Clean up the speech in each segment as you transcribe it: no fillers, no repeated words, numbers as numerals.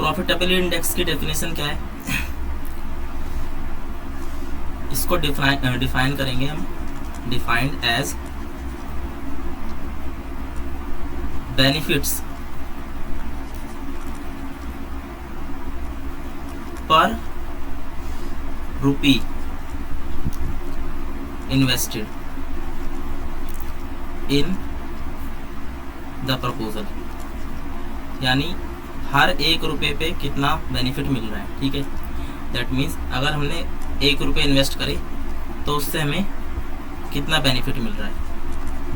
Profitability index की definition क्या है, इसको डिफाइन करेंगे हम, डिफाइंड एज बेनिफिट्स पर रुपी इन्वेस्टेड इन द प्रपोजल, यानी हर 1 रुपये पे कितना बेनिफिट मिल रहा है। ठीक है, दैट मीन्स अगर हमने 1 रुपये इन्वेस्ट करे तो उससे हमें कितना बेनिफिट मिल रहा है,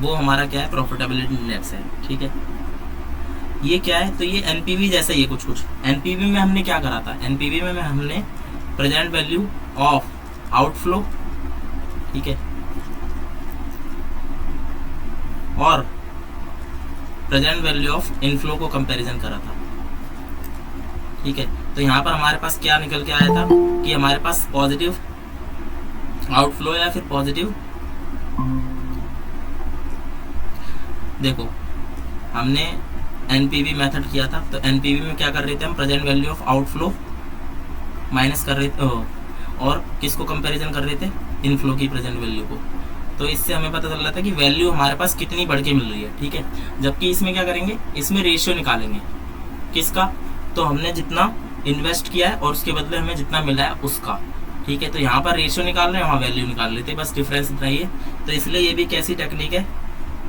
वो हमारा क्या है, प्रॉफिटेबिलिटी इंडेक्स है। ठीक है, ये क्या है, तो ये एनपीवी जैसा ही है कुछ कुछ। एनपीवी में हमने क्या करा था, एनपीवी में हमने प्रेजेंट वैल्यू ऑफ आउटफ्लो, ठीक है, और प्रेजेंट वैल्यू ऑफ इनफ्लो को कंपैरिजन करा था। ठीक है, तो यहाँ पर हमारे पास क्या निकल के आया था कि हमारे पास पॉजिटिव आउटफ्लो या फिर पॉजिटिव, देखो हमने एनपीवी मेथड किया था, तो एनपीवी में क्या कर रहे थे हम, present value of outflow minus कर रहे थे और किसको कंपैरिजन कर रहे थे, इनफ्लो की प्रेजेंट वैल्यू को। तो इससे हमें पता चल रहा था कि वैल्यू हमारे पास कितनी बढ़ के मिल रही है। ठीक है, जबकि इसमें क्या करेंगे, इसमें रेशियो निकालेंगे किसका, तो हमने जितना इन्वेस्ट किया है और उसके बदले हमें जितना मिला है उसका। ठीक है, तो यहाँ पर रेशियो निकाल रहे हैं, वहाँ वैल्यू निकाल लेते हैं, बस डिफरेंस इतना ही है। तो इसलिए ये भी कैसी टेक्निक है,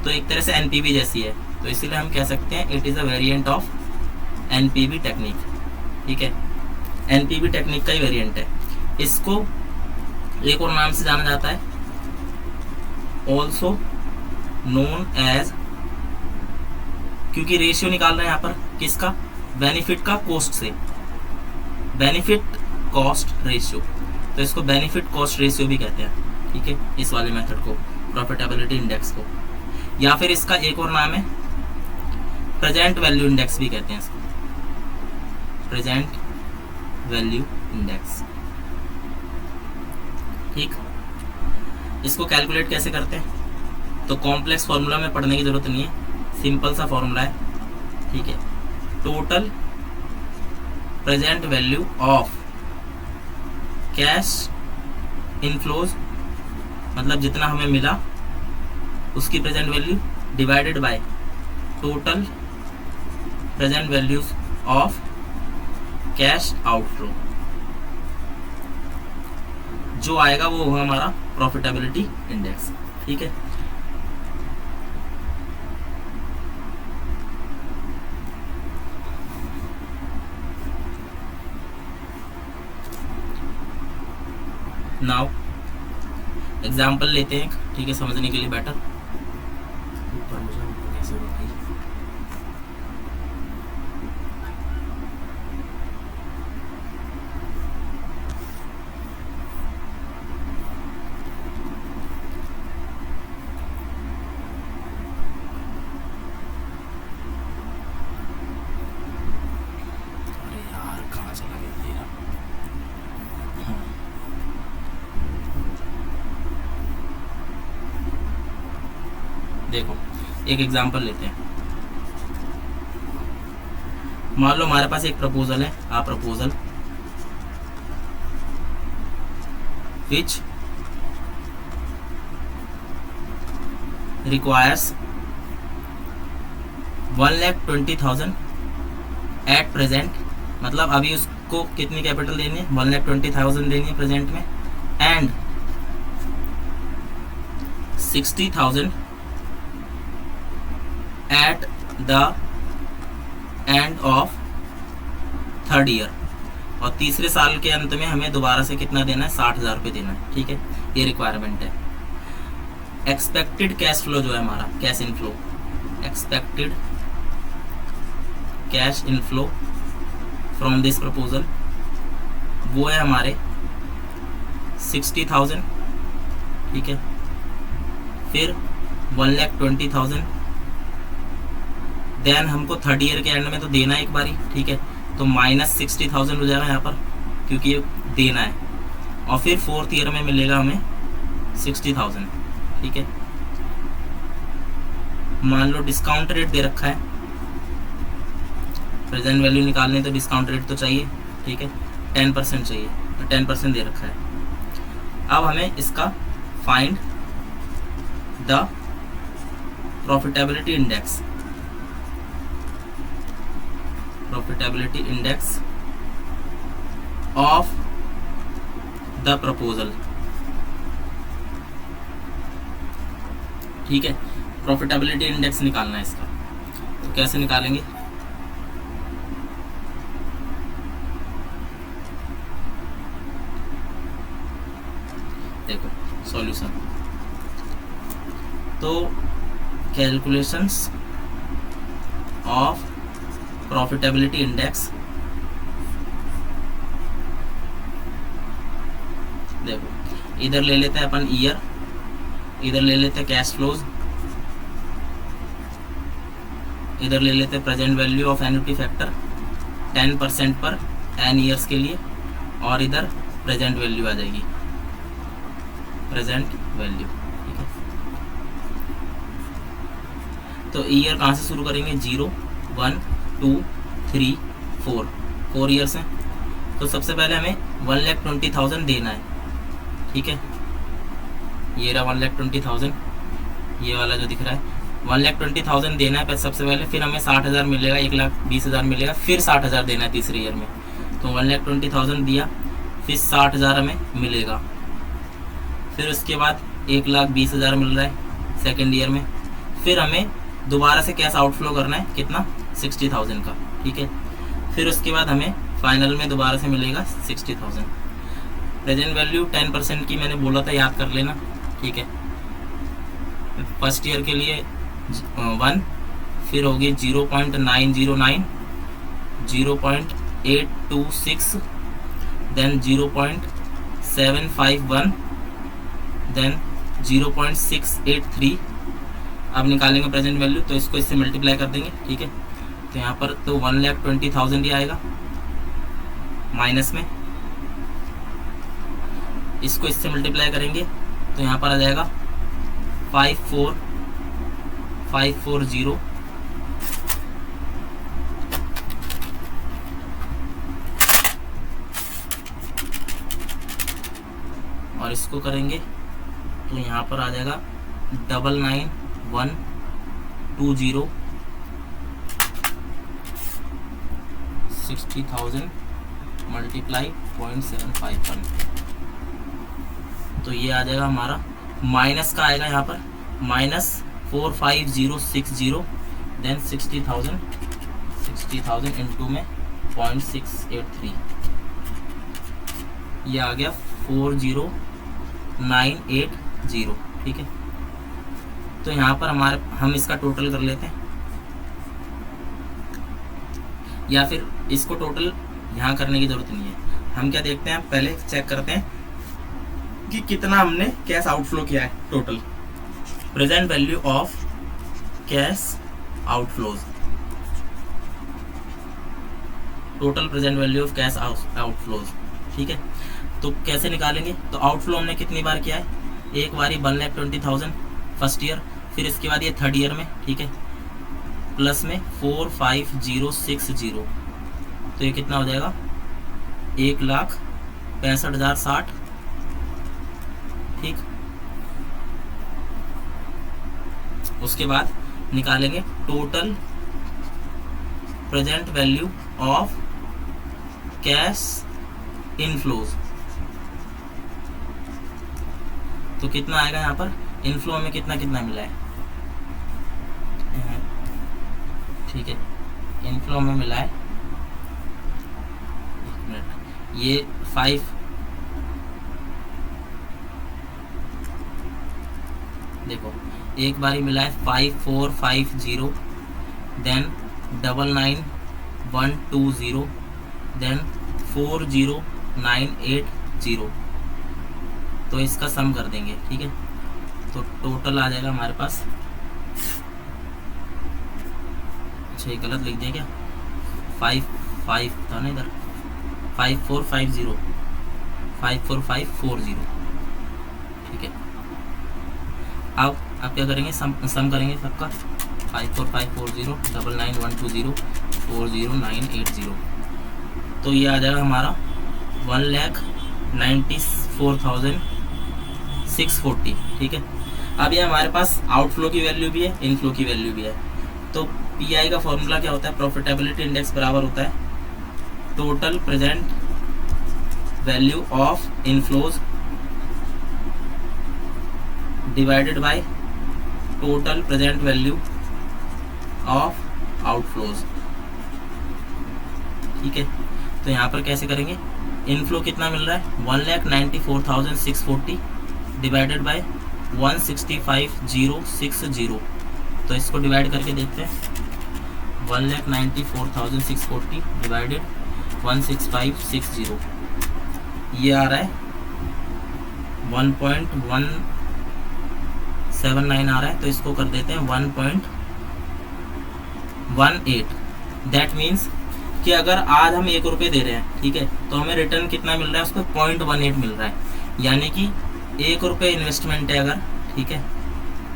तो एक तरह से एनपीवी जैसी है, तो इसलिए हम कह सकते हैं it is a variant of NPV technique. ठीक है, एनपीवी टेक्निक का ही वेरिएंट है। इसको एक और नाम से जाना जाता है, ऑल्सो नोन एज, क्योंकि रेशियो निकाल रहे हैं यहाँ पर किसका, बेनिफिट का कोस्ट से, बेनिफिट कॉस्ट रेशियो, तो इसको बेनिफिट कॉस्ट रेशियो भी कहते हैं। ठीक है, इस वाले मेथड को, प्रॉफिटेबिलिटी इंडेक्स को, या फिर इसका एक और नाम है प्रेजेंट वैल्यू इंडेक्स भी कहते हैं इसको, प्रेजेंट वैल्यू इंडेक्स। ठीक, इसको कैलकुलेट कैसे करते हैं, तो कॉम्प्लेक्स फॉर्मूला में पढ़ने की जरूरत नहीं है, सिंपल सा फॉर्मूला है। ठीक है, total present value of cash inflows, मतलब जितना हमें मिला उसकी present value divided by total present values of cash outflow, जो आएगा वो होगा हमारा प्रॉफिटेबिलिटी इंडेक्स। ठीक है, नाउ एग्जाम्पल लेते हैं, ठीक है, समझने के लिए बेटर। देखो एक एग्जांपल लेते हैं, मान लो हमारे पास एक प्रपोजल है, a proposal which requires 1,20,000 at present, मतलब अभी उसको कितनी कैपिटल देनी है, 1,20,000 देनी है प्रेजेंट में, and 60,000 at the end of 3rd year, और तीसरे साल के अंत में हमें दोबारा से कितना देना है, 60,000 रुपये देना है। ठीक है, ये रिक्वायरमेंट है। एक्सपेक्टेड कैश फ्लो जो है हमारा, cash inflow, expected cash inflow from this proposal, वो है हमारे 60,000। ठीक है, फिर 1,20,000, देन हमको 3rd ईयर के एंड में तो देना है एक बारी। ठीक है, तो -60,000 हो जाएगा यहाँ पर, क्योंकि ये देना है, और फिर 4th ईयर में मिलेगा हमें 60,000। ठीक है, मान लो डिस्काउंट रेट दे रखा है प्रेजेंट वैल्यू निकालने तो डिस्काउंट रेट तो चाहिए, ठीक है, 10% चाहिए, तो 10% दे रखा है। अब हमें इसका find the profitability index, profitability index of the proposal, ठीक है, प्रॉफिटेबिलिटी इंडेक्स निकालना है इसका। तो कैसे निकालेंगे, देखो सॉल्यूशन, तो कैलकुलेशंस ऑफ प्रॉफिटेबिलिटी इंडेक्स, देखो इधर ले लेते हैं अपन ईयर, इधर ले लेते हैं कैश फ्लोज, इधर ले लेते हैं present value of annuity factor 10% पर n ईयर्स के लिए, और इधर प्रेजेंट वैल्यू आ जाएगी, प्रेजेंट वैल्यू, ठीक है। तो ईयर कहाँ से शुरू करेंगे, 0 1 2 3 4, 4 ईयर्स हैं। तो सबसे पहले हमें 1,20,000 देना है, ठीक है, ये रहा 1,20,000, ये वाला जो दिख रहा है 1,20,000 देना है सबसे पहले, फिर हमें 60,000 मिलेगा, 1,20,000 मिलेगा, फिर 60,000 देना है तीसरे ईयर में। तो 1,20,000 दिया, फिर 60,000 हमें मिलेगा, फिर उसके बाद 1,20,000 मिल रहा है सेकेंड ईयर में, फिर हमें दोबारा से कैश आउटफ्लो करना है, कितना, 60,000 का, ठीक है। फिर उसके बाद हमें फाइनल में दोबारा से मिलेगा 60,000। प्रेजेंट वैल्यू 10% की मैंने बोला था, याद कर लेना, ठीक है। फर्स्ट ईयर के लिए 1, फिर होगी 0.909, 0.826, देन 0.751, देन 0.683। अब निकालेंगे प्रेजेंट वैल्यू, तो इसको इससे मल्टीप्लाई कर देंगे, ठीक है। तो यहाँ पर तो 1,20,000 ही आएगा माइनस में, इसको इससे मल्टीप्लाई करेंगे तो यहाँ पर आ जाएगा 54,540, और इसको करेंगे तो यहाँ पर आ जाएगा 99,120, 60,000 मल्टीप्लाई 0.751, तो ये आ जाएगा हमारा, माइनस का आएगा यहाँ पर -45060, देन 60,000 इंटू में 0.683, ये आ गया 40,980, ठीक है। तो यहाँ पर हम इसका टोटल कर लेते हैं, या फिर इसको टोटल यहाँ करने की जरूरत नहीं है। हम क्या देखते हैं, पहले चेक करते हैं कि कितना हमने कैश आउटफ्लो किया है total. Present value of cash outflows, total present value of cash outflows, ठीक है। तो कैसे निकालेंगे, तो आउटफ्लो हमने कितनी बार किया है, एक बार ही 1,20,000 फर्स्ट ईयर, फिर इसके बाद ये थर्ड ईयर में, ठीक है, प्लस में 45060, तो ये कितना हो जाएगा, 1,65,060, ठीक। उसके बाद निकालेंगे total present value of cash inflows, तो कितना आएगा यहाँ पर, इनफ्लो में कितना कितना मिला है, ठीक है, इनफ्लो में मिला है, ये 5, देखो एक बार ही मिला है 5450, देन 99,120, देन 40,980, तो इसका सम कर देंगे, ठीक है। तो टोटल आ जाएगा हमारे पास, अच्छा ये गलत लिख दिया क्या, 55 था ना इधर, 5450, 54540, ठीक है। अब क्या करेंगे, सम करेंगे सबका, 54540, 99,120, 40980। तो ये आ जाएगा हमारा 1,94,640। ठीक है। अब ये हमारे पास आउटफ्लो की वैल्यू भी है, इनफ्लो की वैल्यू भी है। तो पीआई का फॉर्मूला क्या होता है? प्रॉफिटेबिलिटी इंडेक्स बराबर होता है total present value of inflows divided by total present value of outflows. ठीक है। तो यहाँ पर कैसे करेंगे? इनफ्लो कितना मिल रहा है? 1,94,640 डिवाइडेड बाय 165,060। तो इसको डिवाइड करके देखते हैं। 1,94,640 डिवाइडेड 165,060, ये आ रहा है 1.179 आ रहा है। तो इसको कर देते हैं 1.18। दैट मीन्स कि अगर आज हम 1 रुपये दे रहे हैं, ठीक है, तो हमें रिटर्न कितना मिल रहा है? उसको 0.18 मिल रहा है। यानी कि 1 रुपये इन्वेस्टमेंट है अगर, ठीक है,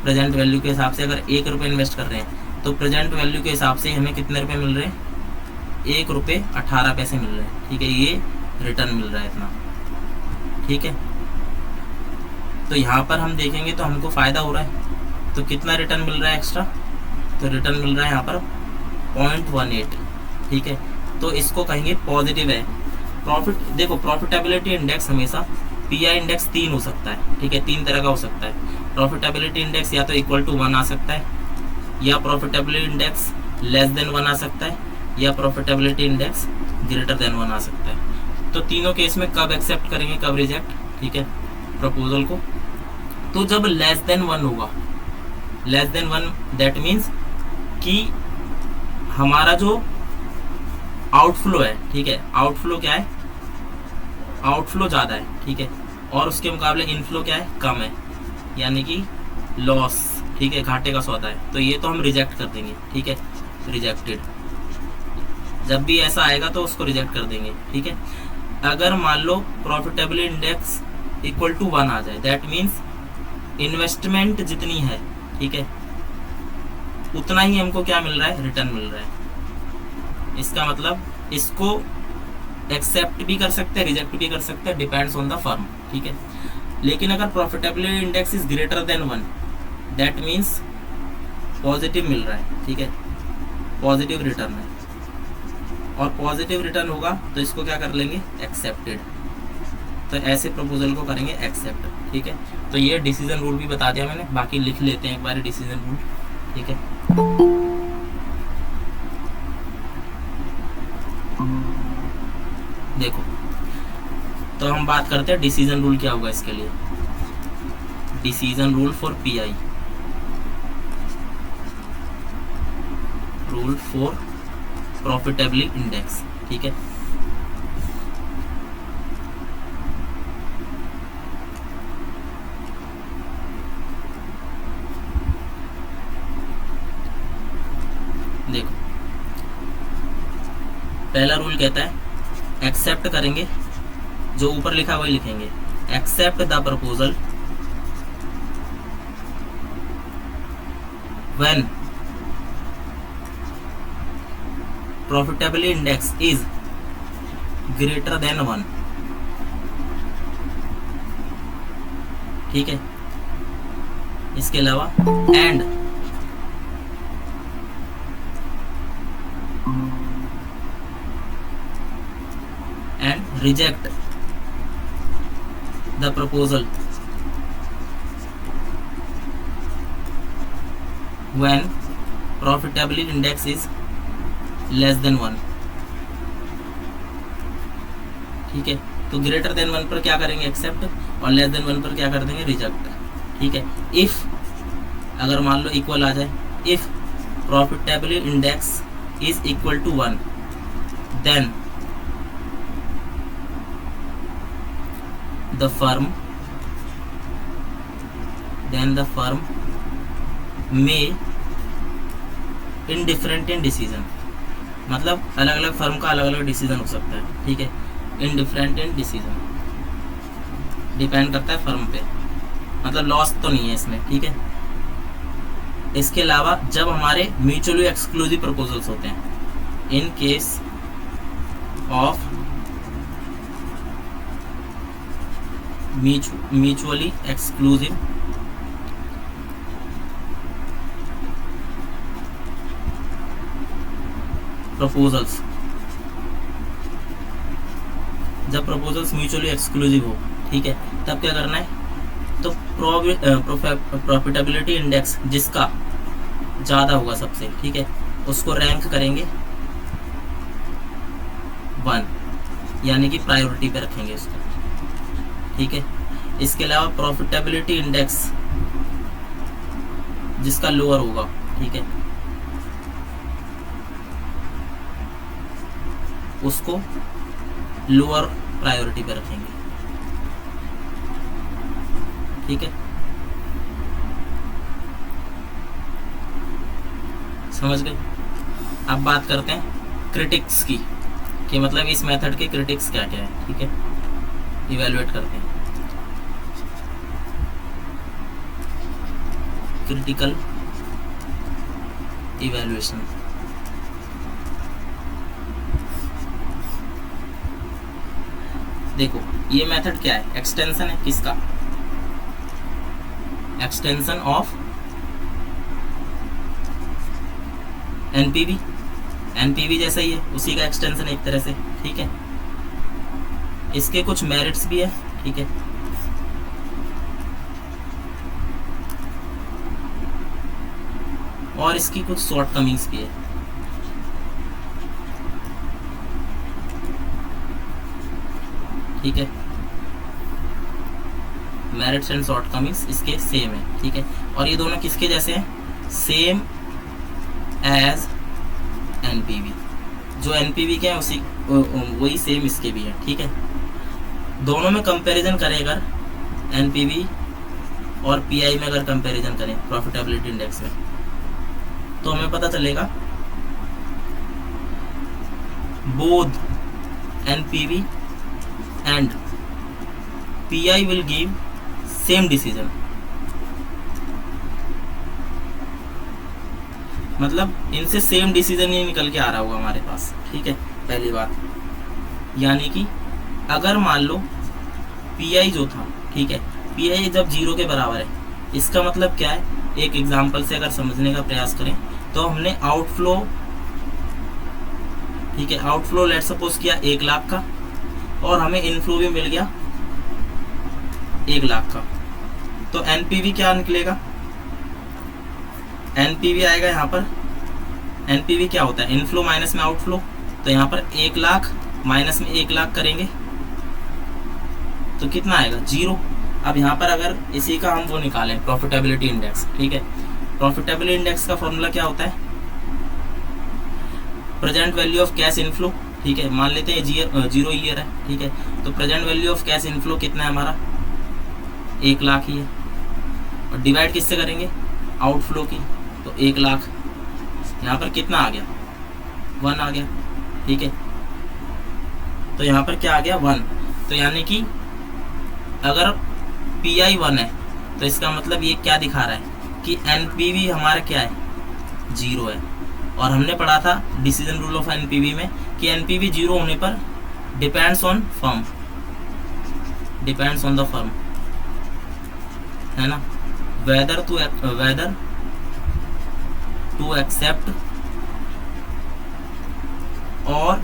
प्रेजेंट वैल्यू के हिसाब से अगर 1 रुपये इन्वेस्ट कर रहे हैं तो प्रेजेंट वैल्यू के हिसाब से हमें कितने रुपए मिल रहे हैं? 1 रुपये 18 पैसे मिल रहे हैं। ठीक है, ये रिटर्न मिल रहा है इतना। ठीक है। तो यहाँ पर हम देखेंगे तो हमको फ़ायदा हो रहा है। तो कितना रिटर्न मिल रहा है एक्स्ट्रा? तो रिटर्न मिल रहा है यहाँ पर 0.18। ठीक है। तो इसको कहेंगे पॉजिटिव है। प्रॉफिट, देखो प्रॉफिटेबिलिटी इंडेक्स हमेशा पीआई इंडेक्स 3 हो सकता है। ठीक है, 3 तरह का हो सकता है। प्रॉफिटेबिलिटी इंडेक्स या तो इक्वल टू 1 आ सकता है, या प्रॉफिटेबिलिटी इंडेक्स लेस देन 1 आ सकता है, या प्रॉफिटेबिलिटी इंडेक्स ग्रेटर देन 1 आ सकता है। तो तीनों केस में कब एक्सेप्ट करेंगे, कब रिजेक्ट? ठीक है, प्रपोजल को। तो जब लेस देन 1 होगा, लेस देन 1 दैट मीन्स कि हमारा जो आउटफ्लो है, ठीक है, आउटफ्लो क्या है? आउटफ्लो ज़्यादा है। ठीक है, और उसके मुकाबले इनफ्लो क्या है? कम है, यानी कि लॉस। ठीक है, घाटे का सौदा है। तो ये तो हम रिजेक्ट कर देंगे। ठीक है, रिजेक्टेड। जब भी ऐसा आएगा तो उसको रिजेक्ट कर देंगे। ठीक है। अगर मान लो प्रॉफिटेबिलिटी इंडेक्स इक्वल टू 1 आ जाए, दैट मीन्स इन्वेस्टमेंट जितनी है, ठीक है, उतना ही हमको क्या मिल रहा है? रिटर्न मिल रहा है। इसका मतलब इसको एक्सेप्ट भी कर सकते हैं, रिजेक्ट भी कर सकते हैं, डिपेंड्स ऑन द फर्म। ठीक है। लेकिन अगर profitability index is greater than 1, that means positive मिल रहा है। ठीक है, पॉजिटिव रिटर्न है, और पॉजिटिव रिटर्न होगा तो इसको क्या कर लेंगे? एक्सेप्टेड। तो ऐसे प्रपोजल को करेंगे एक्सेप्ट। ठीक है। तो ये डिसीजन रूल भी बता दिया मैंने, बाकी लिख लेते हैं एक बार डिसीजन रूल। ठीक है। देखो, तो हम बात करते हैं डिसीजन रूल क्या होगा इसके लिए। Decision rule for pi, rule for profitability index. ठीक है। देखो, पहला रूल कहता है एक्सेप्ट करेंगे, जो ऊपर लिखा वही लिखेंगे। Accept the proposal when profitability index is greater than 1। ठीक है। इसके अलावा and reject the proposal when profitability index is less than 1। ठीक है। तो ग्रेटर देन 1 पर क्या करेंगे? एक्सेप्ट, और लेस देन 1 पर क्या कर देंगे? रिजेक्ट। ठीक है। इफ अगर मान लो इक्वल आ जाए, if profitability index is equal to 1, then the firm may indifferent in decision, मतलब अलग अलग फर्म का अलग अलग डिसीजन हो सकता है। ठीक है। इंडिफरेंट इन डिसीजन डिपेंड करता है फर्म पे, मतलब लॉस तो नहीं है इसमें। ठीक है। इसके अलावा जब हमारे म्यूचुअली एक्सक्लूसिव प्रपोजल्स होते हैं, in case of mutually exclusive proposals, जब प्रपोजल्स म्यूचुअली एक्सक्लूसिव हो, ठीक है, तब क्या करना है, तो प्रॉफिटेबिलिटी इंडेक्स जिसका ज़्यादा होगा सबसे, ठीक है, उसको रैंक करेंगे 1, यानी कि प्रायोरिटी पे रखेंगे उसको, ठीक है। इसके अलावा प्रॉफिटेबिलिटी इंडेक्स जिसका लोअर होगा, ठीक है, उसको लोअर प्रायोरिटी पे रखेंगे, ठीक है, समझ गए। अब बात करते हैं क्रिटिक्स की, कि मतलब इस मेथड के क्रिटिक्स क्या क्या है, ठीक है, इवेलुएट करते हैं। क्रिटिकल इवेल्युएशन, देखो ये मेथड क्या है, एक्सटेंशन है किसका, एक्सटेंशन ऑफ एनपीवी, एनपीवी जैसा ही है, उसी का एक्सटेंशन एक तरह से, ठीक है। इसके कुछ मेरिट्स भी है, ठीक है, और इसकी कुछ शॉर्टकमिंग्स भी है, ठीक है। मेरिट्स एंड शॉर्टकमिंग्स इसके सेम है, ठीक है, और ये दोनों किसके जैसे हैं, सेम एज एनपीवी, जो एनपीवी के हैं उसी वही सेम इसके भी है, ठीक है। दोनों में कंपैरिजन करें अगर एनपीवी और पीआई में अगर कंपैरिजन करें प्रॉफिटेबिलिटी इंडेक्स में, तो हमें पता चलेगा both NPV and pi will give same decision, मतलब इनसे सेम डिसीजन ही निकल के आ रहा होगा हमारे पास, ठीक है, पहली बात। यानी कि अगर मान लो पीआई जो था, ठीक है, पीआई जब 0 के बराबर है, इसका मतलब क्या है, एक एग्जांपल से अगर समझने का प्रयास करें तो हमने आउटफ्लो, ठीक है, आउटफ्लो लेट सपोज किया 1 लाख का, और हमें इनफ्लो भी मिल गया 1 लाख का, तो एनपीवी क्या निकलेगा, एनपीवी आएगा यहाँ पर, एनपीवी क्या होता है, इनफ्लो माइनस में आउटफ्लो, तो यहाँ पर 1 लाख माइनस में 1 लाख करेंगे तो कितना आएगा, 0। अब यहाँ पर अगर इसी का हम वो निकालें प्रॉफिटेबिलिटी इंडेक्स, ठीक है, प्रॉफिटेबिलिटी इंडेक्स का फॉर्मूला क्या होता है, present value of cash inflow, ठीक है, मान लेते हैं 0 ईयर है, ठीक है, तो present value of cash inflow कितना है हमारा, 1 लाख ही है, और डिवाइड किससे करेंगे, आउटफ्लो की, तो 1 लाख, यहाँ पर कितना आ गया, 1 आ गया, ठीक है, तो यहाँ पर क्या आ गया, 1। तो यानी कि अगर पीआई 1 है तो इसका मतलब ये क्या दिखा रहा है कि एनपीवी हमारा क्या है, 0 है, और हमने पढ़ा था डिसीजन रूल ऑफ एनपीवी में कि एनपीवी 0 होने पर depends on firm, depends on the firm, है ना, वेदर टू एक्सेप्ट और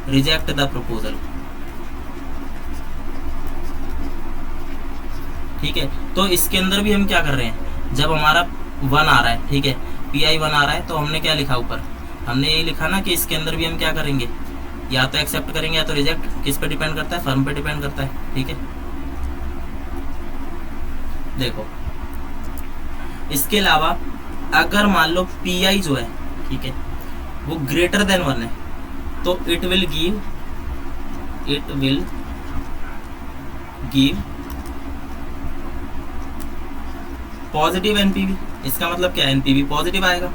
रिजेक्ट द प्रपोजल, ठीक है। तो इसके अंदर भी हम क्या कर रहे हैं, जब हमारा 1 आ रहा है, ठीक है, पीआई 1 आ रहा है, तो हमने क्या लिखा ऊपर, हमने ये लिखा ना कि इसके अंदर भी हम क्या करेंगे, या तो एक्सेप्ट करेंगे या तो रिजेक्ट, किस पे डिपेंड करता है, फर्म पे डिपेंड करता है, ठीक है। देखो इसके अलावा अगर मान लो पीआई जो है, ठीक है, वो ग्रेटर देन 1 है, तो it will give positive NPV. इसका मतलब क्या है, एनपीवी पॉजिटिव आएगा,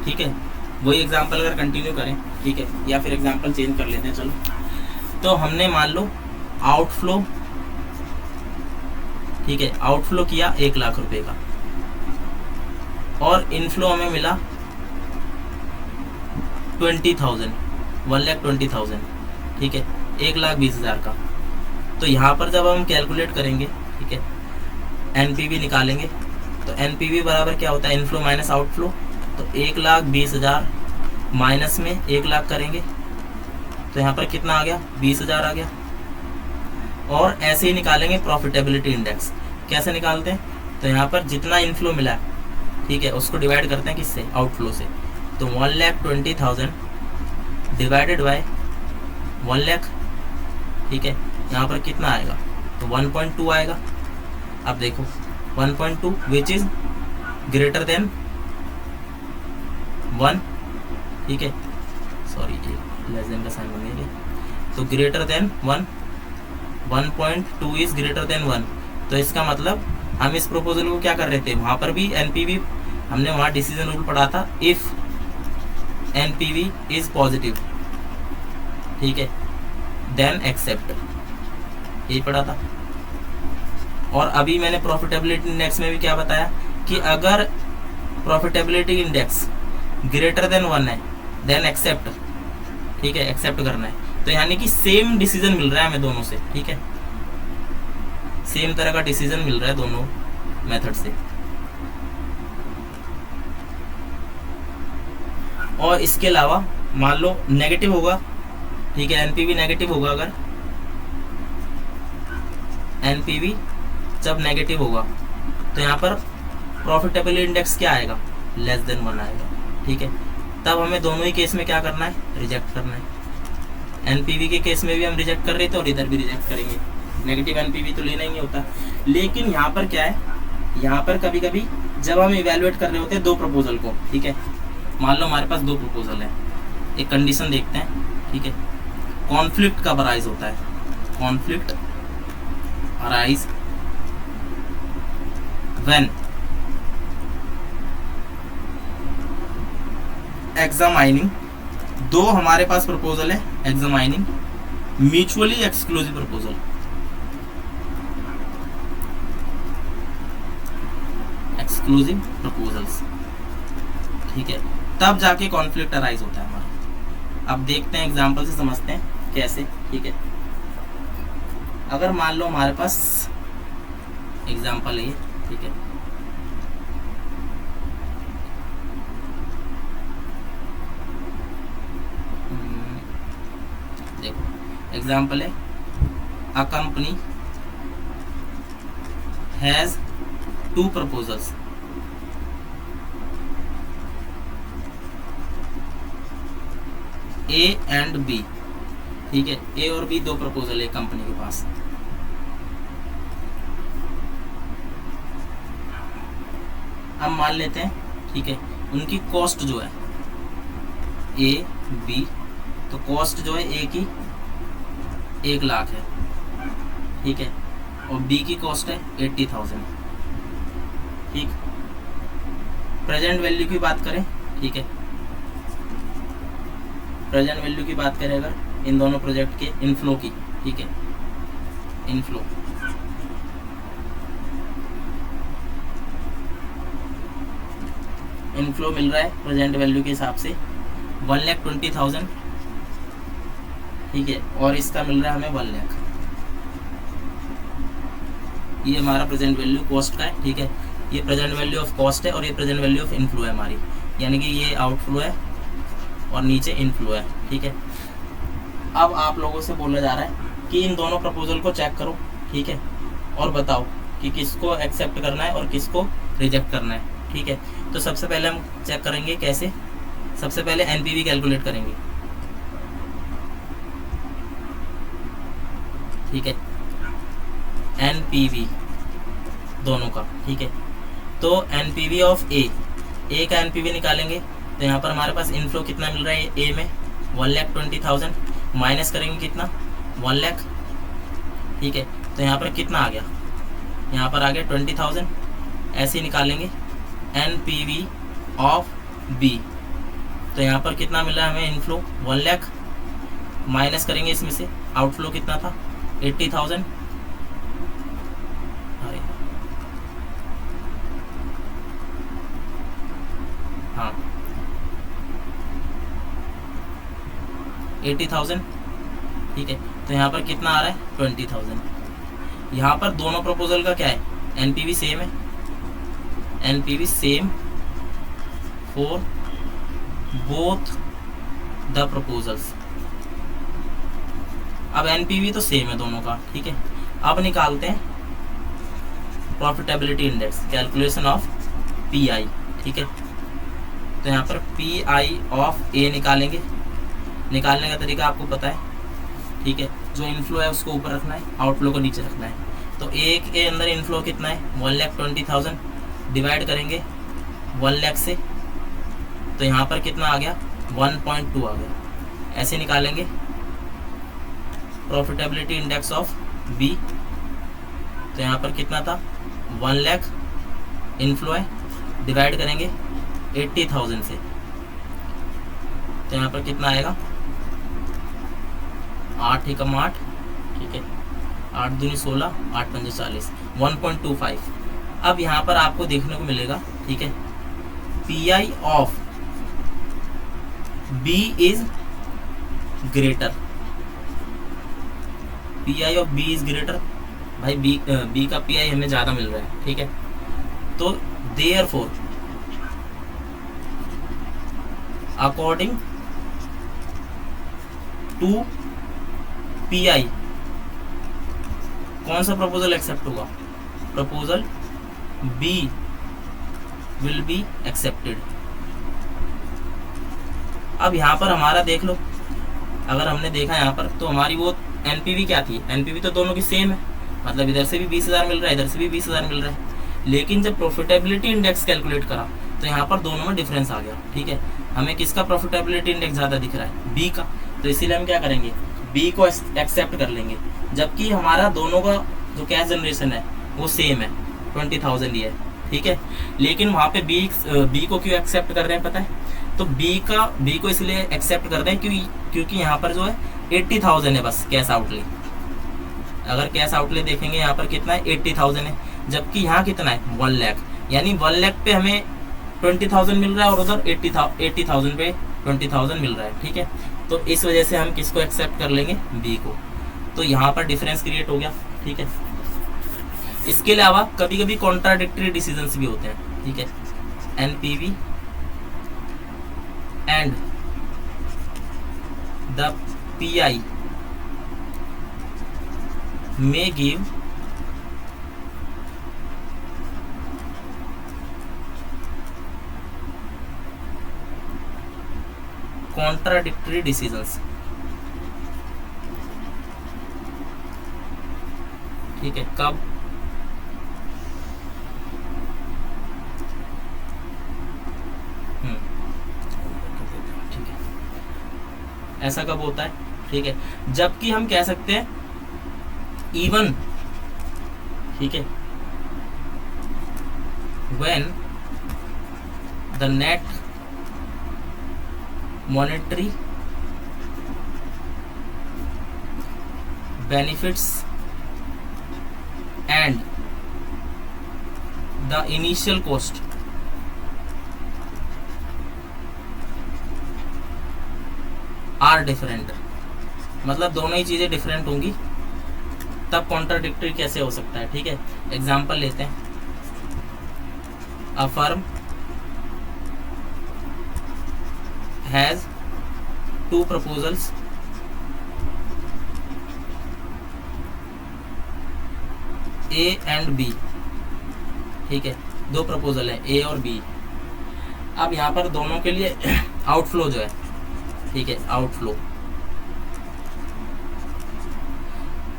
ठीक है। वही एग्जांपल अगर कंटिन्यू करें, ठीक है, या फिर एग्जांपल चेंज कर लेते हैं, चलो, तो हमने मान लो आउटफ्लो, ठीक है, आउटफ्लो किया 1 लाख रुपए का, और इनफ्लो हमें मिला 20,000, 1,20,000, ठीक है, 1,20,000 का। तो यहाँ पर जब हम कैलकुलेट करेंगे, ठीक है, एनपीवी निकालेंगे, तो एनपीवी बराबर क्या होता है, इनफ्लो माइनस आउटफ्लो। तो 1,20,000 माइनस में 1,00,000 करेंगे, तो यहाँ पर कितना आ गया, 20,000 आ गया। और ऐसे ही निकालेंगे प्रॉफिटेबिलिटी इंडेक्स। कैसे निकालते हैं, तो यहाँ पर जितना इनफ्लो मिला, ठीक है, उसको डिवाइड करते हैं किससे, आउटफ्लो से। तो 1,20,000 डिवाइडेड बाय 1,00,000, ठीक है, यहाँ पर कितना आएगा, तो 1.2 आएगा। अब देखो 1.2 विच इज ग्रेटर देन 1, ठीक है, सॉरी लेस देन का साइन बन गया, तो greater than 1, 1.2 is greater than 1। तो इसका मतलब हम इस प्रोपोजल को क्या कर रहे थे, वहाँ पर भी एनपीवी हमने वहाँ डिसीजन रूल पढ़ा था, इफ एनपीवी इज पॉजिटिव, ठीक है, देन एक्सेप्ट, यही पढ़ा था। और अभी मैंने प्रॉफिटेबिलिटी इंडेक्स में भी क्या बताया कि अगर प्रॉफिटेबिलिटी इंडेक्स ग्रेटर देन 1 है देन एक्सेप्ट, ठीक है, एक्सेप्ट करना है। तो यानी कि सेम डिसीजन मिल रहा है हमें दोनों से, ठीक है, सेम तरह का डिसीजन मिल रहा है दोनों मेथड से। और इसके अलावा मान लो नेगेटिव होगा, ठीक है, एनपीवी नेगेटिव होगा, अगर एनपीवी जब नेगेटिव होगा तो यहाँ पर प्रॉफिटेबिलिटी इंडेक्स क्या आएगा, लेस देन 1 आएगा, ठीक है। तब हमें दोनों ही केस में क्या करना है, रिजेक्ट करना है। एनपीवी के केस में भी हम रिजेक्ट कर रहे थे और इधर भी रिजेक्ट करेंगे, नेगेटिव एनपीवी तो लेना ही नहीं होता। लेकिन यहाँ पर क्या है, यहाँ पर कभी कभी जब हम इवेलुएट कर रहे होते हैं दो प्रपोजल को, ठीक है, मान लो हमारे पास दो प्रपोजल है, एक कंडीशन देखते हैं, ठीक है, कॉन्फ्लिक्ट कब अराइज होता है, कॉन्फ्लिक्ट अराइज व्हेन एग्जामाइनिंग, दो हमारे पास प्रपोजल है examining mutually exclusive proposal, exclusive proposals, ठीक है, तब जाके कॉन्फ्लिक्ट अराइज होता है हमारा। अब देखते हैं एग्जांपल से समझते हैं कैसे, ठीक है। अगर मान लो हमारे पास एग्जांपल है ये, ठीक है, देखो एग्जांपल है, a company has 2 proposals, A and B, ठीक है, ए और बी दो प्रपोजल है कंपनी के पास। अब मान लेते हैं, ठीक है, उनकी कॉस्ट जो है ए बी, तो कॉस्ट जो है ए की 1,00,000 है, ठीक है, और बी की कॉस्ट है 80,000, ठीक। प्रेजेंट वैल्यू की बात करें, ठीक है, प्रेजेंट वैल्यू की बात करें अगर इन दोनों प्रोजेक्ट के इनफ्लो की, ठीक है, इनफ्लो इनफ्लो मिल रहा है प्रेजेंट वैल्यू के हिसाब से 1,20,000, ठीक है, और इसका मिल रहा है हमें 1,00,000। ये हमारा प्रेजेंट वैल्यू कॉस्ट का है, ठीक है, ये प्रेजेंट वैल्यू ऑफ कॉस्ट है और ये प्रेजेंट वैल्यू ऑफ इनफ्लो है हमारी, यानी कि ये आउटफ्लो है और नीचे इनफ्लो है, ठीक है। अब आप लोगों से बोला जा रहा है कि इन दोनों प्रपोजल को चेक करो, ठीक है, और बताओ कि किसको एक्सेप्ट करना है और किसको रिजेक्ट करना है, ठीक है। तो सबसे पहले हम चेक करेंगे कैसे, सबसे पहले एनपीवी कैलकुलेट करेंगे, ठीक है, एनपीवी दोनों का, ठीक है। तो एनपीवी ऑफ ए का एनपीवी निकालेंगे, तो यहाँ पर हमारे पास इनफ्लो कितना मिल रहा है ए में 1,20,000, माइनस करेंगे कितना 1,00,000, ठीक है, तो यहाँ पर कितना आ गया, यहाँ पर आ गया 20,000। ऐसे ही निकालेंगे एनपीवी ऑफ बी, तो यहाँ पर कितना मिला हमें इनफ्लो 1,00,000, माइनस करेंगे इसमें से आउटफ्लो कितना था 80,000, हाँ 80,000, ठीक है। तो यहाँ पर कितना आ रहा है 20,000। यहाँ पर दोनों प्रपोजल का क्या है, एनपीवी सेम है, NPV same for both the proposals. अब एनपीवी तो सेम है दोनों का, ठीक है। अब निकालते हैं profitability index, calculation of pi, ठीक है। तो यहाँ पर पीआई ऑफ ए निकालेंगे। निकालने का तरीका आपको पता है, ठीक है। जो इनफ्लो है उसको ऊपर रखना है, आउटफ्लो को नीचे रखना है। तो ए के अंदर इनफ्लो कितना है 1,20,000, डिवाइड करेंगे 1 लाख से, तो यहाँ पर कितना आ गया 1.2 आ गया। ऐसे निकालेंगे प्रॉफिटेबिलिटी इंडेक्स ऑफ बी। तो यहाँ पर कितना था 1 लाख इनफ्लो है, डिवाइड करेंगे 80,000 से, तो यहाँ पर कितना आएगा 8 एकम 8, ठीक है। 8 दूनी 16, 8 पंजे 40, 1.25। अब यहाँ पर आपको देखने को मिलेगा, ठीक है, PI of B is greater, PI of B is greater. भाई बी का पीआई हमें ज़्यादा मिल रहा है, ठीक है। तो देयरफॉर अकॉर्डिंग टू पीआई कौन सा प्रपोजल एक्सेप्ट होगा, proposal B will be accepted. अब यहाँ पर हमारा देख लो, अगर हमने देखा यहाँ पर तो हमारी वो एनपीवी क्या थी, एनपीवी तो दोनों की सेम है, मतलब इधर से भी 20,000 मिल रहा है, इधर से भी 20,000 मिल रहा है। लेकिन जब प्रॉफिटेबिलिटी इंडेक्स कैलकुलेट करा तो यहाँ पर दोनों में डिफरेंस आ गया, ठीक है। हमें किसका प्रॉफिटेबिलिटी इंडेक्स ज़्यादा दिख रहा है, बी का, तो इसीलिए हम क्या करेंगे बी को एक्सेप्ट कर लेंगे। जबकि हमारा दोनों का जो कैश जनरेशन है वो सेम है, 20,000 ही है, ठीक है। लेकिन वहाँ पे बी को क्यों एक्सेप्ट कर रहे हैं पता है, तो बी को इसलिए एक्सेप्ट कर रहे हैं क्योंकि यहाँ पर जो है 80,000 है बस कैश आउटले। अगर कैश आउटले देखेंगे यहाँ पर कितना है 80,000 है, जबकि यहाँ कितना है 1 लाख, यानी 1 लाख पे हमें 20,000 मिल रहा है और उधर 80,000 पे 20,000 मिल रहा है, ठीक है। तो इस वजह से हम किसको एक्सेप्ट कर लेंगे, बी को। तो यहाँ पर डिफरेंस क्रिएट हो गया, ठीक है। इसके अलावा कभी कभी कॉन्ट्राडिक्टरी डिसीजंस भी होते हैं, ठीक है। NPV and the pi may give contradictory decisions, ठीक है। कब, ठीक है, ऐसा कब होता है, ठीक है, जबकि हम कह सकते हैं इवन, ठीक है, when the net monetary benefits and the initial cost are different, मतलब दोनों ही चीजें डिफरेंट होंगी, तब कॉन्ट्राडिक्टरी कैसे हो सकता है, ठीक है। एग्जाम्पल लेते हैं, a firm has 2 proposals A and B, ठीक है, 2 प्रपोजल है ए और बी। अब यहाँ पर दोनों के लिए आउटफ्लो जो है, ठीक है, आउटफ्लो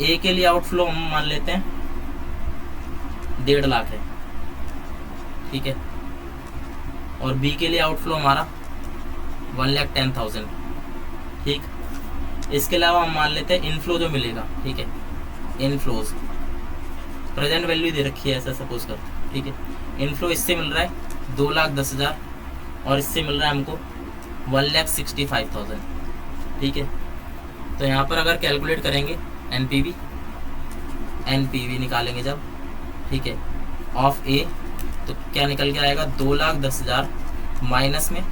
ए के लिए आउटफ्लो हम मान लेते हैं 1.5 लाख है, ठीक है, और बी के लिए आउटफ्लो हमारा 1,10,000, ठीक। इसके अलावा हम मान लेते हैं इनफ्लो जो मिलेगा, ठीक है, इनफ्लोज प्रेजेंट वैल्यू दे रखी है ऐसा सपोज कर, ठीक है। इनफ्लो इससे मिल रहा है 2,10,000 और इससे मिल रहा है हमको 1,65,000, ठीक है। तो यहाँ पर अगर कैलकुलेट करेंगे एनपीवी निकालेंगे जब, ठीक है, ऑफ ए, तो क्या निकल के आएगा 2,10,000 माइनस में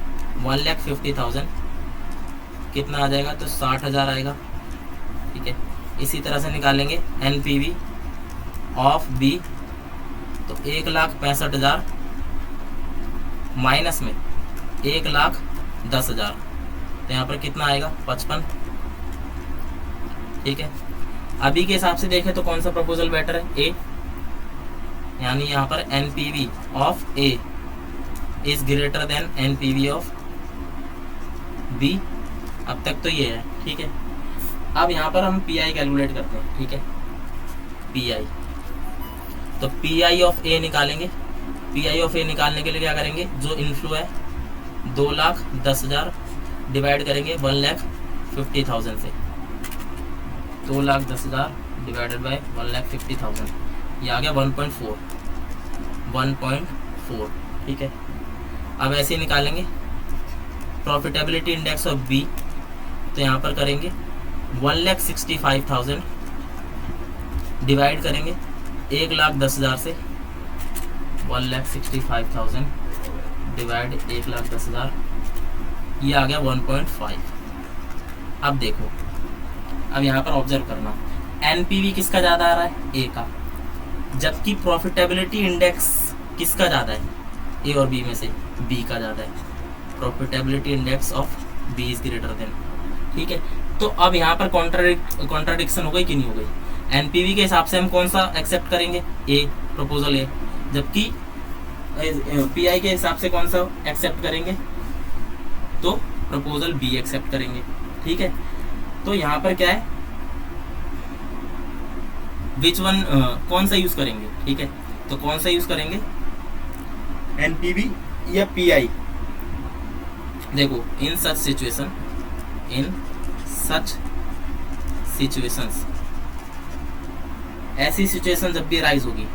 1,50,000 कितना आ जाएगा, तो 60,000 आएगा। ठीक है, इसी तरह से निकालेंगे NPV ऑफ B, तो 1,65,000 माइनस में 1,10,000, तो यहाँ पर कितना आएगा 55। ठीक है, अभी के हिसाब से देखें तो कौन सा प्रपोजल बेटर है, ए, यानी यहाँ पर NPV of A is greater then NPV of B। अब तक तो ये है। ठीक है, अब यहाँ पर हम PI कैलकुलेट करते हैं। ठीक है, PI, तो PI ऑफ A निकालेंगे। PI ऑफ A निकालने के लिए क्या करेंगे, जो इनफ्लो है 2,10,000 डिवाइड करेंगे 1,50,000 से, 2,10,000 डिवाइडेड बाय 1,50,000, ये आ गया 1.4। ठीक है, अब ऐसे ही निकालेंगे प्रॉफिटेबिलिटी इंडेक्स ऑफ B, तो यहाँ पर करेंगे 1,65,000 डिवाइड करेंगे 1,10,000 से, 1,65,000 डिवाइड 1,10,000, ये आ गया 1.5। अब देखो, अब यहाँ पर ऑब्जर्व करना, NPV किसका ज़्यादा आ रहा है, A का, जबकि प्रॉफिटेबिलिटी इंडेक्स किसका ज़्यादा है, A और B में से B का ज़्यादा है। Profitability index of B is greater then. ठीक है, तो अब यहाँ पर कॉन्ट्राडिक्शन हो गई कि नहीं हो गई। NPV के हिसाब से हम कौन सा एक्सेप्ट करेंगे, A, प्रपोजल A, जबकि PI के हिसाब से कौन सा एक्सेप्ट करेंगे, तो प्रपोजल B एक्सेप्ट करेंगे। ठीक है, तो यहाँ पर क्या है, विच वन कौन सा यूज करेंगे। ठीक है, तो कौन सा यूज करेंगे, NPV या PI। देखो, इन सच सिचुएशंस, ऐसी सिचुएशन जब भी राइज होगी,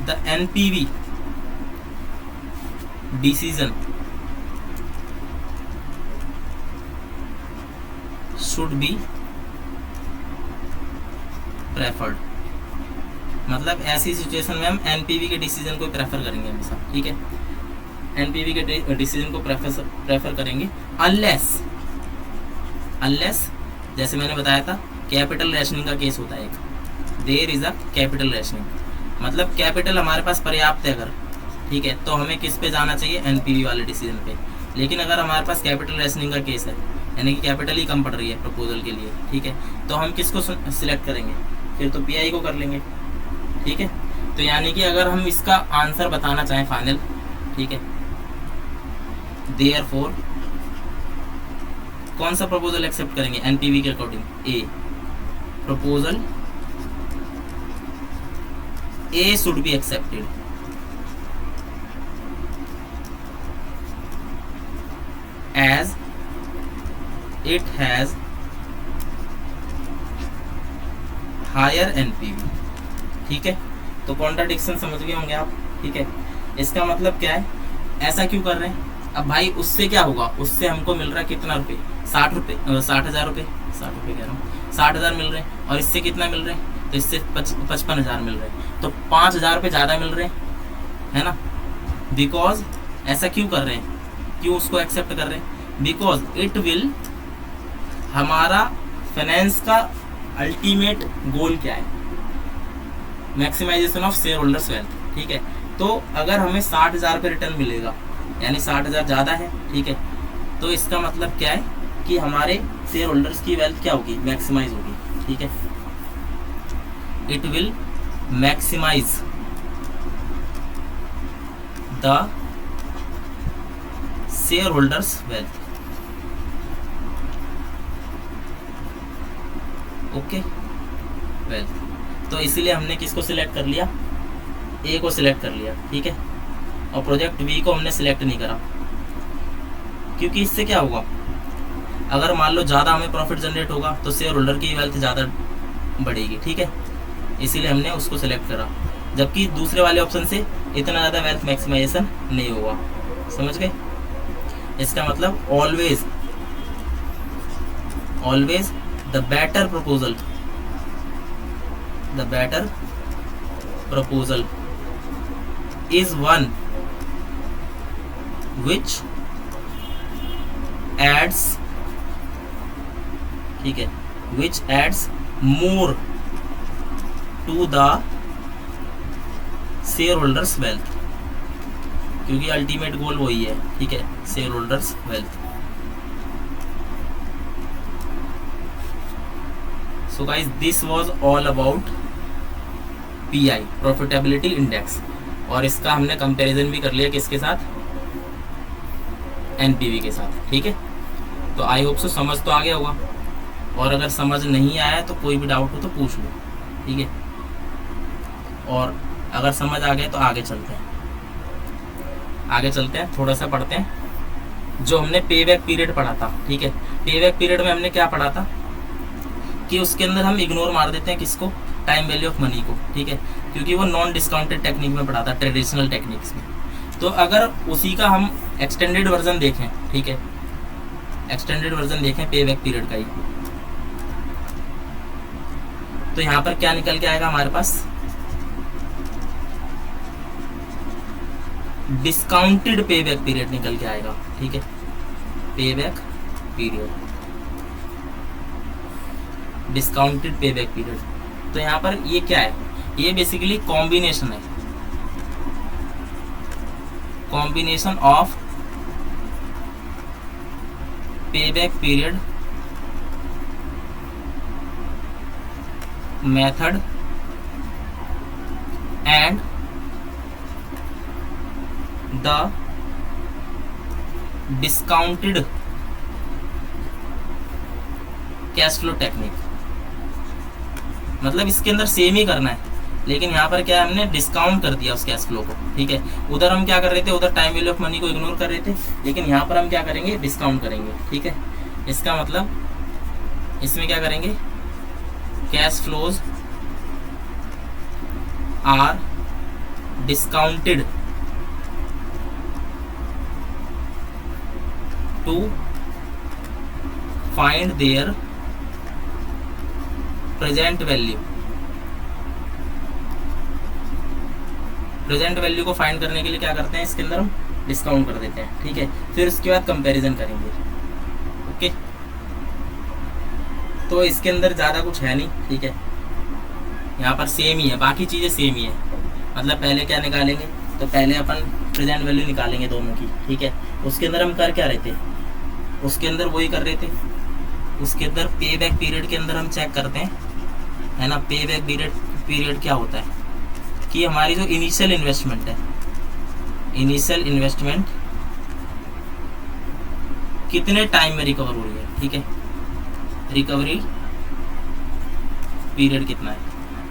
the NPV decision should be preferred. मतलब ऐसी सिचुएशन में हम NPV के डिसीजन को प्रेफर करेंगे हमेशा। ठीक है, NPV के डिसीजन को प्रेफर करेंगे अनलेस जैसे मैंने बताया था, कैपिटल रेशनिंग का केस होता है एक, there is a capital rationing, मतलब कैपिटल हमारे पास पर्याप्त है अगर, ठीक है, तो हमें किस पे जाना चाहिए, NPV वाले डिसीजन पे। लेकिन अगर हमारे पास कैपिटल रेशनिंग का केस है, यानी कि कैपिटल ही कम पड़ रही है प्रपोजल के लिए, ठीक है, तो हम किसको सिलेक्ट करेंगे, फिर तो PI को कर लेंगे। ठीक है, तो यानी कि अगर हम इसका आंसर बताना चाहें फाइनल, ठीक है, देयरफॉर कौन सा प्रपोजल एक्सेप्ट करेंगे NPV के according, A, proposal A should be accepted as it has higher NPV। ठीक है, तो कॉन्ट्राडिक्शन समझ गए होंगे आप। ठीक है, इसका मतलब क्या है, ऐसा क्यों कर रहे हैं। अब भाई उससे क्या होगा, उससे हमको मिल रहा है कितना रुपये, 60,000 रुपये, 60,000 रुपये, 60 रुपये कह रहा हूँ, 60,000 मिल रहे हैं, और इससे कितना मिल रहे हैं, तो इससे 55,000 मिल रहे हैं, तो 5,000 रुपये ज़्यादा मिल रहे हैं, है ना। बिकॉज ऐसा क्यों कर रहे हैं, क्यों उसको एक्सेप्ट कर रहे हैं, बिकॉज इट विल, हमारा फाइनेंस का अल्टीमेट गोल क्या है, maximization of shareholders wealth. ठीक है, तो अगर हमें 60,000 रुपये रिटर्न मिलेगा, यानी 60,000 ज़्यादा है, ठीक है, तो इसका मतलब क्या है कि हमारे शेयर होल्डर्स की वेल्थ क्या होगी, मैक्सिमाइज होगी। ठीक है, it will maximize the shareholders wealth. Okay, wealth, तो इसीलिए हमने किसको सिलेक्ट कर लिया, A को सिलेक्ट कर लिया। ठीक है, और प्रोजेक्ट B को हमने सिलेक्ट नहीं करा, क्योंकि इससे क्या होगा, अगर मान लो ज़्यादा हमें प्रॉफिट जनरेट होगा तो शेयर होल्डर की वेल्थ ज़्यादा बढ़ेगी। ठीक है, इसीलिए हमने उसको सिलेक्ट करा, जबकि दूसरे वाले ऑप्शन से इतना ज़्यादा वेल्थ मैक्सिमाइजेशन नहीं होगा। समझ गए, इसका मतलब always the better proposal is one which adds ठीक है, which adds more to the shareholders wealth, क्योंकि अल्टीमेट गोल वही है, ठीक है, shareholders wealth. So guys this was all about PI, profitability index, और इसका हमने कंपैरिजन भी कर लिया किसके साथ, एनपीवी के साथ, ठीक है। तो आई होप सो समझ तो आ गया होगा, और अगर समझ नहीं आया तो कोई भी डाउट हो तो पूछ लो, ठीक है। और अगर समझ आ गया तो आगे चलते हैं, थोड़ा सा पढ़ते हैं जो हमने पे बैक पीरियड पढ़ा था, ठीक है। पे बैक पीरियड में हमने क्या पढ़ा था कि उसके अंदर हम इग्नोर मार देते हैं किसको, टाइम वैल्यू ऑफ मनी को, ठीक है, क्योंकि वो नॉन डिस्काउंटेड टेक्निक में पढ़ा था, ट्रेडिशनल टेक्निक्स में। तो अगर उसी का हम एक्सटेंडेड वर्जन देखें, ठीक है, एक्सटेंडेड वर्जन देखें पे बैक पीरियड का ही, तो यहाँ पर क्या निकल के आएगा हमारे पास, डिस्काउंटेड पे बैक पीरियड निकल के आएगा, ठीक है, पे back period, discounted pay back period. तो यहाँ पर ये क्या है, ये बेसिकली कॉम्बिनेशन है, कॉम्बिनेशन ऑफ पे back period method and the discounted cash flow technique. मतलब इसके अंदर सेम ही करना है, लेकिन यहाँ पर क्या है, हमने डिस्काउंट कर दिया उस कैश फ्लो को, ठीक है। उधर हम क्या कर रहे थे, उधर टाइम वैल्यू ऑफ मनी को इग्नोर कर रहे थे, लेकिन यहाँ पर हम क्या करेंगे, डिस्काउंट करेंगे, ठीक है। इसका मतलब इसमें क्या करेंगे, cash flows are discounted to find their present value, present value को फाइंड करने के लिए क्या करते हैं, इसके अंदर हम डिस्काउंट कर देते हैं, ठीक है। फिर उसके बाद कंपैरिजन करेंगे, ओके। तो इसके अंदर ज़्यादा कुछ है नहीं, ठीक है, यहाँ पर सेम ही है, बाकी चीज़ें सेम ही है। मतलब पहले क्या निकालेंगे, तो पहले अपन प्रेजेंट वैल्यू निकालेंगे दोनों की, ठीक है। उसके अंदर हम कर क्या रहे थे, उसके अंदर वही कर रहे थे, उसके अंदर पे बैक पीरियड के अंदर हम चेक करते हैं, है ना। पे बैक पीरियड क्या होता है कि हमारी जो इनिशियल इन्वेस्टमेंट है, इनिशियल इन्वेस्टमेंट कितने टाइम में रिकवर हो रही है, ठीक है, रिकवरी पीरियड कितना है,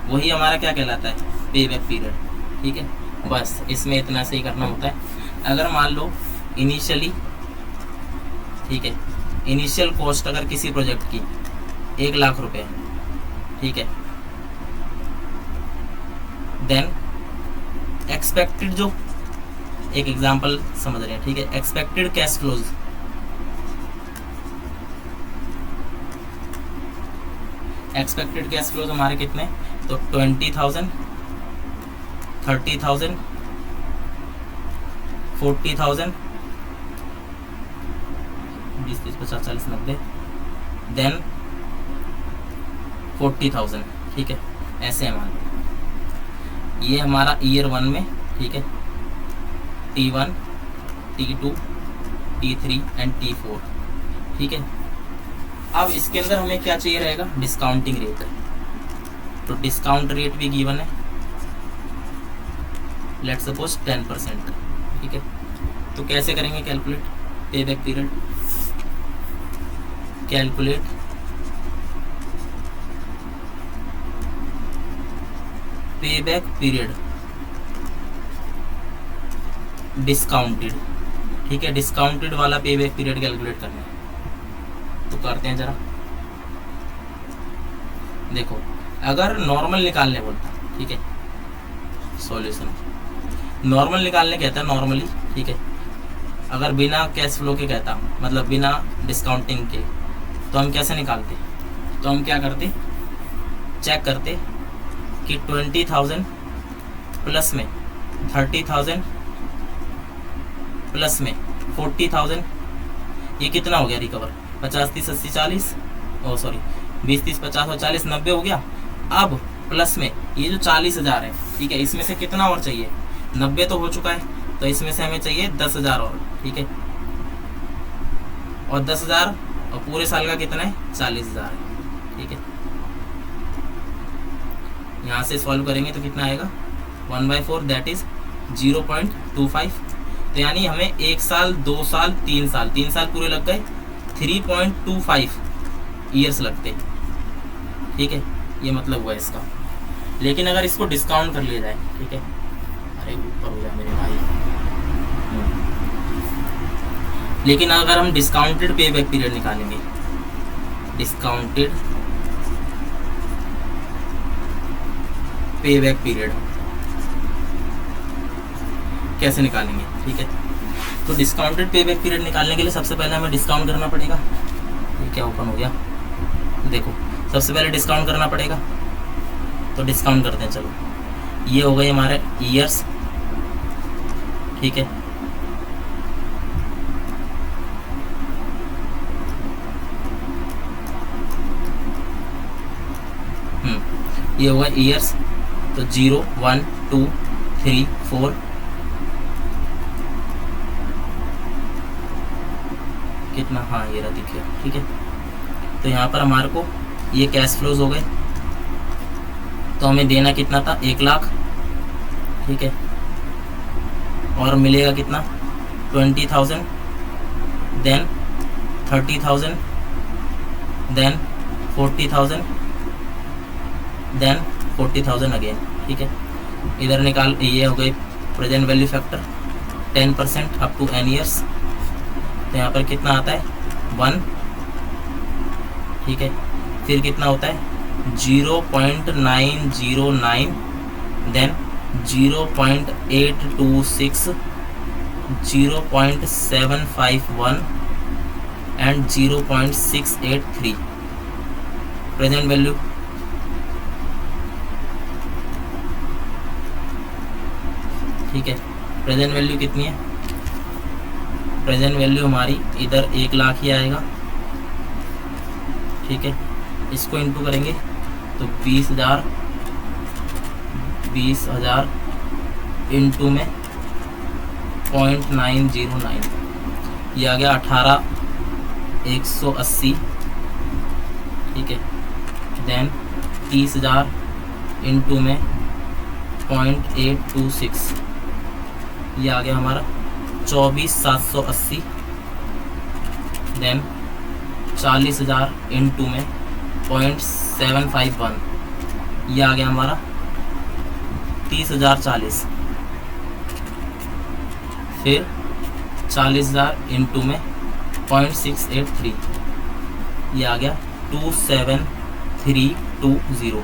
वही हमारा क्या कहलाता है, पे बैक पीरियड, ठीक है। बस इसमें इतना से ही करना होता है। अगर मान लो इनिशियली, ठीक है, इनिशियल कॉस्ट अगर किसी प्रोजेक्ट की 1 लाख रुपए, ठीक है, देन एक्सपेक्टेड, जो एक एग्जांपल समझ रहे हैं, ठीक है, expected cash flows, expected cash flows हमारे कितने, तो 20,000, 30,000, 40,000, 20, 30, 50, 40, 90, देन 40,000, ठीक है। ऐसे है मान लो, ये हमारा ईयर 1 में, ठीक है, T1, T2, T3 and T4, ठीक है। अब इसके अंदर हमें क्या चाहिए रहेगा, डिस्काउंटिंग रेट। तो डिस्काउंट रेट भी गिवन है, लेट्स सपोज 10%, ठीक है। तो कैसे करेंगे कैलकुलेट पे बैक पीरियड, कैलकुलेट पे बैक पीरियड डिस्काउंटेड, ठीक है, डिस्काउंटेड वाला पे बैक पीरियड कैलकुलेट करना है। तो करते हैं जरा, देखो अगर नॉर्मल निकालने बोलता, ठीक है, सॉल्यूशन नॉर्मल निकालने कहता है नॉर्मली, ठीक है। अगर बिना कैश फ्लो के कहता, मतलब बिना डिस्काउंटिंग के, तो हम कैसे निकालते, तो हम क्या करते, चेक करते कि 20,000 प्लस में 30,000 प्लस में 40,000, ये कितना हो गया रिकवर, 50, 30, 80, 40, सॉरी 20 30 50 और 40 90 हो गया। अब प्लस में ये जो 40,000 है, ठीक है, इसमें से कितना और चाहिए? 90 तो हो चुका है, तो इसमें से हमें चाहिए 10,000 और, ठीक है, और 10,000 और पूरे साल का कितना है? 40,000 है, ठीक है। यहाँ से सॉल्व करेंगे तो कितना आएगा? 1/4 दैट इज 0.25। तो यानी हमें 1 साल 2 साल 3 साल 3 साल पूरे लग गए, 3.25 ईयर्स लगते, ठीक है, ये मतलब हुआ इसका। लेकिन अगर इसको डिस्काउंट कर लिया जाए, ठीक है, अरे ऊपर हो जाए मेरे भाई, लेकिन अगर हम डिस्काउंटेड पे बैक पीरियड निकालेंगे, डिस्काउंटेड पे बैक पीरियड कैसे निकालेंगे, ठीक है, तो डिस्काउंटेड पे बैक पीरियड निकालने के लिए सबसे पहले हमें डिस्काउंट करना पड़ेगा। ये क्या ओपन हो गया? देखो, सबसे पहले डिस्काउंट करना पड़ेगा, तो डिस्काउंट करते हैं। चलो, ये हो गए हमारे ईयर्स, ठीक है, ये होगा ईयर्स, तो 0 1 2 3 4 कितना, हाँ ये रहा, दिख गया, ठीक है। तो यहाँ पर हमारे को ये कैश फ्लोज हो गए, तो हमें देना कितना था? 1 लाख, ठीक है, और मिलेगा कितना? 20,000, देन 30,000, देन 40,000, देन 40,000 अगेन, ठीक है। इधर निकाल, ये हो गई present value factor 10% up to n years, तो यहाँ पर कितना आता है? 1, ठीक है, फिर कितना होता है? 0.909, देन 0.826, 0.751 एंड 0.683 प्रेजेंट वैल्यू, ठीक है। प्रेजेंट वैल्यू कितनी है? प्रेजेंट वैल्यू हमारी इधर 1 लाख ही आएगा, ठीक है। इसको इंटू करेंगे तो 20,000 इंटू में 0.909, ये आ गया 18,180, ठीक है। देन 30,000 इंटू में 0.826, ये आ गया हमारा 24,780, देन 40,000 इंटू में 0.751, ये आ गया हमारा 30,040, फिर 40,000 इंटू में 0.683, ये आ गया 27,320,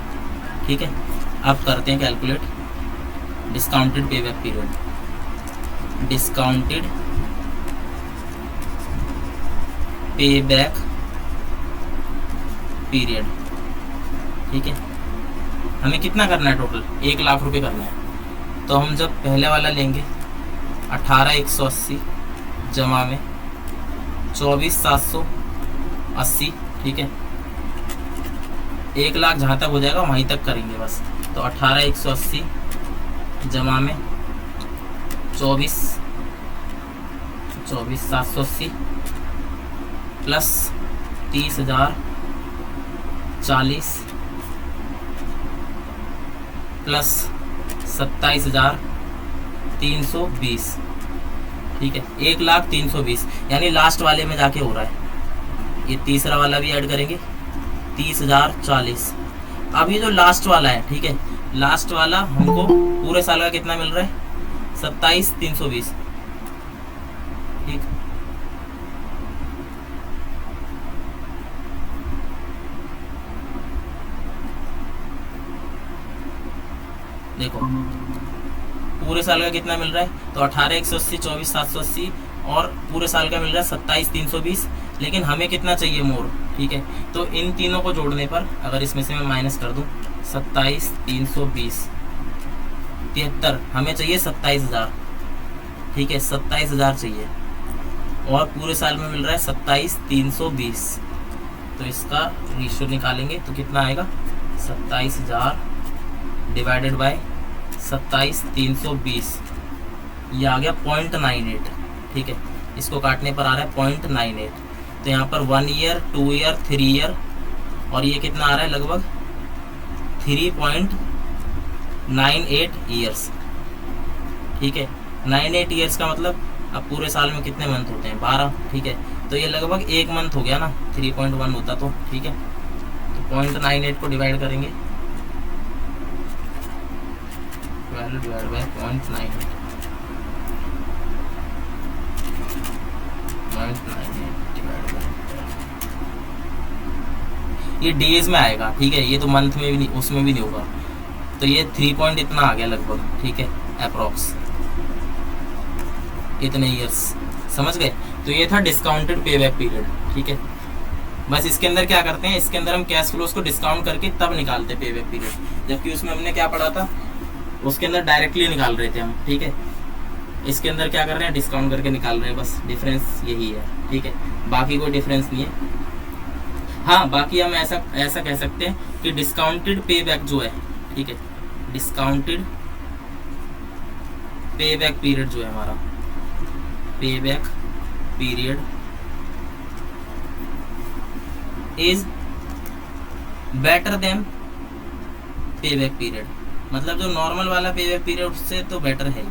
ठीक है। अब करते हैं calculate discounted pay back period, discounted pay back period, ठीक है। हमें कितना करना है? टोटल 1 लाख रुपए करना है, तो हम जब पहले वाला लेंगे 18,180 जमा में 24,780, ठीक है। 1 लाख जहाँ तक हो जाएगा वहीं तक करेंगे बस, तो 18,180 जमा में 24,780 प्लस 30,040 प्लस 27,320, ठीक है। 1,03,20 यानी लास्ट वाले में जाके हो रहा है। ये तीसरा वाला भी ऐड करेंगे 30,040। अब ये जो लास्ट वाला है, ठीक है, लास्ट वाला हमको पूरे साल का कितना मिल रहा है? 27,320, ठीक। देखो पूरे साल का कितना मिल रहा है? तो 18,180, 24,780 और पूरे साल का मिल रहा है 27,320। लेकिन हमें कितना चाहिए? मोर, ठीक है। तो इन तीनों को जोड़ने पर अगर इसमें से मैं माइनस कर दूं 27,320 73, हमें चाहिए 27,000, ठीक है, 27,000 चाहिए और पूरे साल में मिल रहा है 27,320, तो इसका रेशियो निकालेंगे तो कितना आएगा, 27,000 डिवाइडेड बाय 27,320, ये आ गया 0.98। ठीक है, इसको काटने पर आ रहा है 0.98। तो यहाँ पर 1 ईयर, 2 ईयर, 3 ईयर, और ये कितना आ रहा है लगभग 3.98 ईयर्स। ठीक है, 98 ईयर्स का मतलब अब पूरे साल में कितने मंथ होते हैं, 12। ठीक है, तो ये लगभग 1 मंथ हो गया ना, 3.1 होता तो। ठीक है, तो 0.98 को डिवाइड करेंगे, 12 डिवाइड बाय 0.98, 0.98 डिवाइड बाय, ये डेज में आएगा। ठीक है, ये तो मंथ में भी नहीं, उसमें भी नहीं होगा। तो ये 3 पॉइंट इतना आ गया लगभग। ठीक है, अप्रॉक्स इतने ईयर्स, समझ गए। तो ये था डिस्काउंटेड पे बैक पीरियड। ठीक है, बस इसके अंदर क्या करते हैं, इसके अंदर हम कैश फ्लोज को डिस्काउंट करके तब निकालते पे बैक पीरियड, जबकि उसमें हमने क्या पढ़ा था, उसके अंदर डायरेक्टली निकाल रहे थे हम। ठीक है, इसके अंदर क्या कर रहे हैं, डिस्काउंट करके निकाल रहे हैं, बस डिफरेंस यही है। ठीक है, बाकी कोई डिफरेंस नहीं है। हाँ, बाकी हम ऐसा कह सकते हैं कि डिस्काउंटेड पे बैक जो है, ठीक है, डिस्काउंटेड पे बैक पीरियड जो है हमारा, पे back period is better than पे बैक पीरियड। मतलब जो नॉर्मल वाला पे बैक पीरियड उससे तो बेटर है,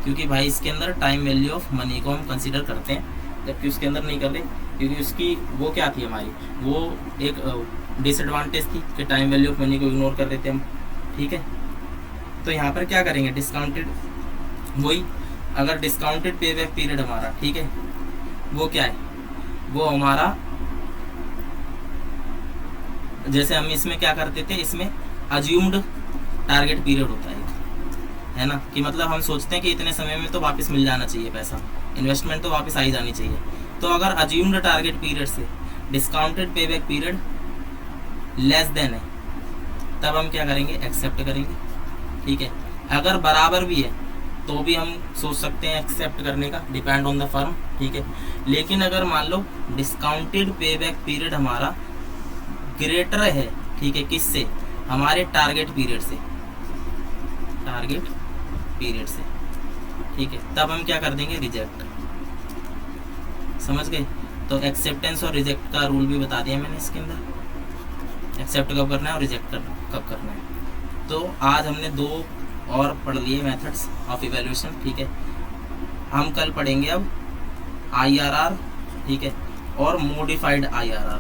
क्योंकि भाई इसके अंदर टाइम वैल्यू ऑफ मनी को हम कंसीडर करते हैं, जबकि उसके अंदर नहीं करते, क्योंकि उसकी वो क्या थी हमारी, वो एक डिसएडवांटेज थी कि टाइम वैल्यू ऑफ मनी को इग्नोर कर देते हम। ठीक है, तो यहाँ पर क्या करेंगे, डिस्काउंटेड, वही अगर डिस्काउंटेड पे बैक पीरियड हमारा, ठीक है, वो क्या है, वो हमारा, जैसे हम इसमें क्या करते थे, इसमें अज्यूम्ड टारगेट पीरियड होता है ना, कि मतलब हम सोचते हैं कि इतने समय में तो वापस मिल जाना चाहिए पैसा, इन्वेस्टमेंट तो वापस आ ही जानी चाहिए। तो अगर अज्यूम्ड टारगेट पीरियड से discounted pay back period less than है, तब हम क्या करेंगे, एक्सेप्ट करेंगे। ठीक है, अगर बराबर भी है तो भी हम सोच सकते हैं एक्सेप्ट करने का, डिपेंड ऑन द फर्म। ठीक है, लेकिन अगर मान लो डिस्काउंटेड पे बैक पीरियड हमारा ग्रेटर है, ठीक है, किससे, हमारे टारगेट पीरियड से, टारगेट पीरियड से, ठीक है, तब हम क्या कर देंगे, रिजेक्ट। समझ गए। तो एक्सेप्टेंस और रिजेक्ट का रूल भी बता दिया मैंने इसके अंदर, एक्सेप्ट कब करना है और रिजेक्ट कब करना है। तो आज हमने 2 और पढ़ लिए मेथड्स ऑफ इवैल्यूएशन। ठीक है, हम कल पढ़ेंगे अब IRR, ठीक है, और मॉडिफाइड IRR,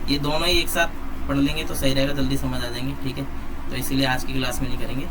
ये दोनों ही एक साथ पढ़ लेंगे तो सही रहेगा, जल्दी समझ आ जाएंगे। ठीक है, तो इसीलिए आज की क्लास में नहीं करेंगे।